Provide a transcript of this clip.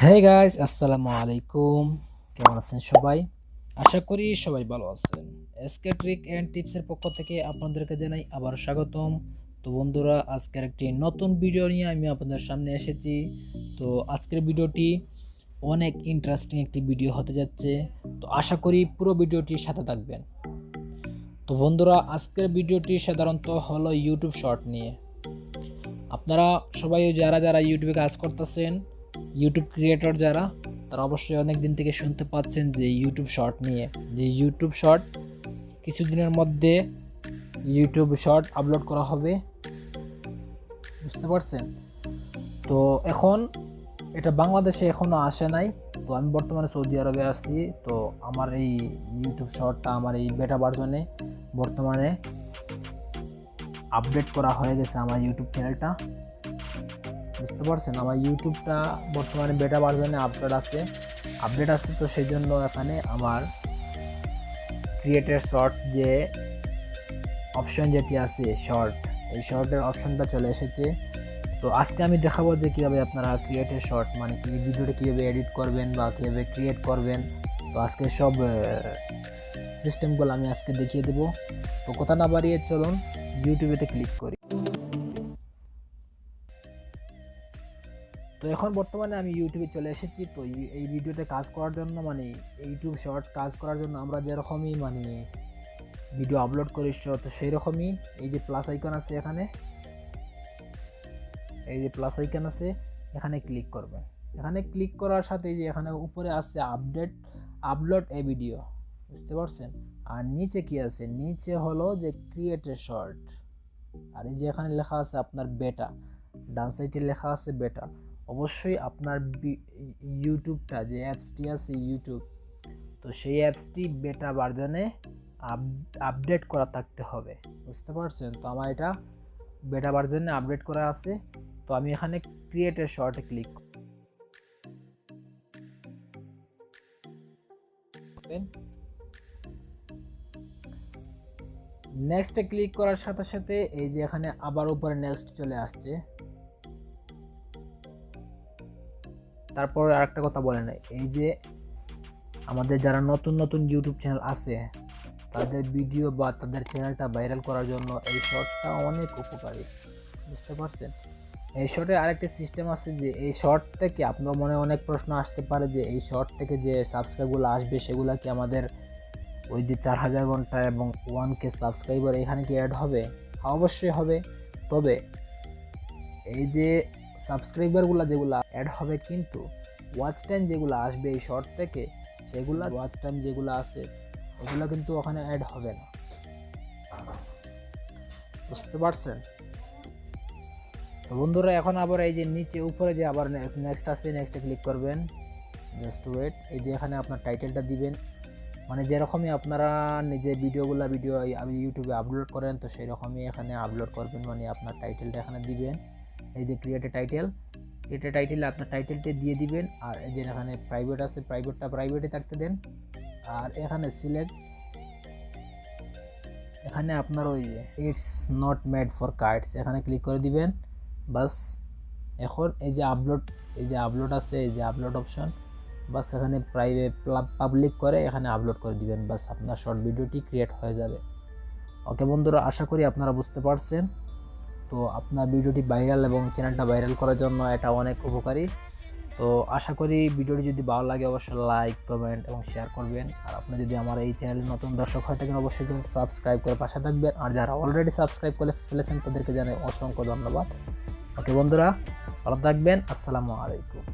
হ্যাঁ গাইস, আসসালামু আলাইকুম। কেমন আছেন সবাই? আশা করি সবাই ভালো আছেন। এসকে ট্রিক অ্যান্ড টিপসের পক্ষ থেকে আপনাদেরকে জানাই আবার স্বাগতম। তো বন্ধুরা, আজকের একটি নতুন ভিডিও নিয়ে আমি আপনাদের সামনে এসেছি। তো আজকের ভিডিওটি অনেক ইন্টারেস্টিং একটি ভিডিও হতে যাচ্ছে। তো আশা করি পুরো ভিডিওটির সাথে থাকবেন। তো বন্ধুরা, আজকের ভিডিওটি সাধারণত হলো ইউটিউব শর্ট নিয়ে। আপনারা সবাই যারা যারা ইউটিউবে কাজ করতেছেন, ইউটিউব ক্রিয়েটর যারা, তারা অবশ্যই অনেক দিন থেকে শুনতে পাচ্ছেন যে ইউটিউব শর্ট নিয়ে, যে ইউটিউব শর্ট কিছুদিনের মধ্যে ইউটিউব শর্ট আপলোড করা হবে, বুঝতে পারছেন? তো এখন এটা বাংলাদেশে এখনো আসে নাই। তো আমি বর্তমানে সৌদি আরবে আছি। তো আমার এই ইউটিউব শর্টটা আমার এই বেটা ভার্জনে বর্তমানে আপডেট করা হয়ে গেছে। আমার ইউটিউব চ্যানেলটা, বুঝতে পারছেন, আমার ইউটিউবটা বর্তমানে বেটা ভার্জনে আপডেট আছে। তো সেই জন্য এখানে আমার ক্রিয়েটের শর্ট যে অপশন যেটি আছে শর্ট, এই শর্টের অপশনটা চলে এসেছে। তো আজকে আমি দেখাবো যে কীভাবে আপনারা ক্রিয়েটের শর্ট মানে কি ভিডিওটা কীভাবে এডিট করবেন বা কীভাবে ক্রিয়েট করবেন। তো আজকে সব সিস্টেমগুলো আমি আজকে দেখিয়ে দেবো। তো কথা না বাড়িয়ে চলুন ইউটিউবেতে ক্লিক করি। তো এখন বর্তমানে আমি ইউটিউবে চলে এসেছি। তো এই ভিডিওতে কাজ করার জন্য মানে ইউটিউব শর্ট কাজ করার জন্য আমরা যেরকমই মানে ভিডিও আপলোড করি, তো সেই রকমই এই যে প্লাস আইকন আছে, এখানে ক্লিক করবেন। এখানে ক্লিক করার সাথে যে এখানে উপরে আছে আপলোড এ ভিডিও, বুঝতে পারছেন? আর নিচে কি আছে, নিচে হলো যে ক্রিয়েটেড শর্ট। আর এই যে এখানে লেখা আছে আপনার বেটা, ডান সাইডে লেখা আছে বেটা। অবশ্যই আপনার ইউটিউবটা যে অ্যাপসটি আছে ইউটিউব, তো সেই অ্যাপসটি বেটা ভার্জনে আপডেট করা থাকতে হবে, বুঝতে পারছেন? তো আমার এটা বেটা ভার্জনে আপডেট করা আছে। তো আমি এখানে ক্রিয়েটের শর্টে ক্লিক করবেন। নেক্সটে ক্লিক করার সাথে সাথে এই যে এখানে আবার উপরে নেক্সট চলে আসছে। তারপর আরেকটা কথা বলে নাই, এই যে আমাদের যারা নতুন নতুন ইউটিউব চ্যানেল আছে, তাদের ভিডিও বা তাদের চ্যানেলটা ভাইরাল করার জন্য এই শর্টটা অনেক উপকারী, বুঝতে পারছেন? এই শর্টের আরেকটি সিস্টেম আছে যে এই শর্ট থেকে আপনার মনে অনেক প্রশ্ন আসতে পারে যে এই শর্ট থেকে যে সাবস্ক্রাইবগুলো আসবে সেগুলো কি আমাদের ওই যে 4000 ঘন্টা এবং 1K সাবস্ক্রাইবার এখানে কি অ্যাড হবে? অবশ্যই হবে। তবে এই যে সাবস্ক্রাইবারগুলো যেগুলো অ্যাড হবে, কিন্তু ওয়াচ টাইম যেগুলো আসবে এই শর্ট থেকে, সেগুলো ওয়াচ টাইম যেগুলো আছে এগুলো কিন্তু ওখানে অ্যাড হবে না, বুঝতে পারছেন? তো বন্ধুরা, এখন আবার এই যে নিচে উপরে যে আবার নেক্সট আছে, নেক্সটে ক্লিক করবেন। Just wait. এই যে এখানে আপনার টাইটেলটা দিবেন, মানে যেরকমই আপনারা নিজে ভিডিও ইউটিউবে আপলোড করেন, তো সেই রকমই এখানে আপলোড করবেন, মানে আপনার টাইটেলটা এখানে দিবেন। এই যে ক্রিয়েট টাইটেলে আপনার টাইটেলটা দিয়ে দিবেন। আর এই যে এখানে প্রাইভেট আছে, প্রাইভেটটা প্রাইভেটে থাকতে দেন। আর এখানে এখানে আপনার ওই it's not made for kites এখানে ক্লিক করে দিবেন। বাস, এখন এই যে আপলোড আছে, এই যে আপলোড অপশন, বাস এখানে প্রাইভেট পাবলিক করে এখানে আপলোড করে দিবেন। বাস আপনার শর্ট ভিডিওটি ক্রিয়েট হয়ে যাবে। ওকে বন্ধুরা, আশা করি আপনারা বুঝতে পারছেন। তো আপনার ভিডিওটি ভাইরাল এবং চ্যানেলটা ভাইরাল করার জন্য এটা অনেক উপকারী। তো আশা করি ভিডিওটি যদি ভালো লাগে অবশ্যই লাইক, কমেন্ট এবং শেয়ার করবেন। আর আপনি যদি আমার এই চ্যানেলে নতুন দর্শক হয়ে থাকেন অবশ্যই চ্যানেলটি সাবস্ক্রাইব করে পাশে থাকবেন। আর যারা অলরেডি সাবস্ক্রাইব করে ফেলেছেন তাদেরকে জানাই অসংখ্য ধন্যবাদ। ওকে বন্ধুরা, ভালো থাকবেন। আসসালামু আলাইকুম।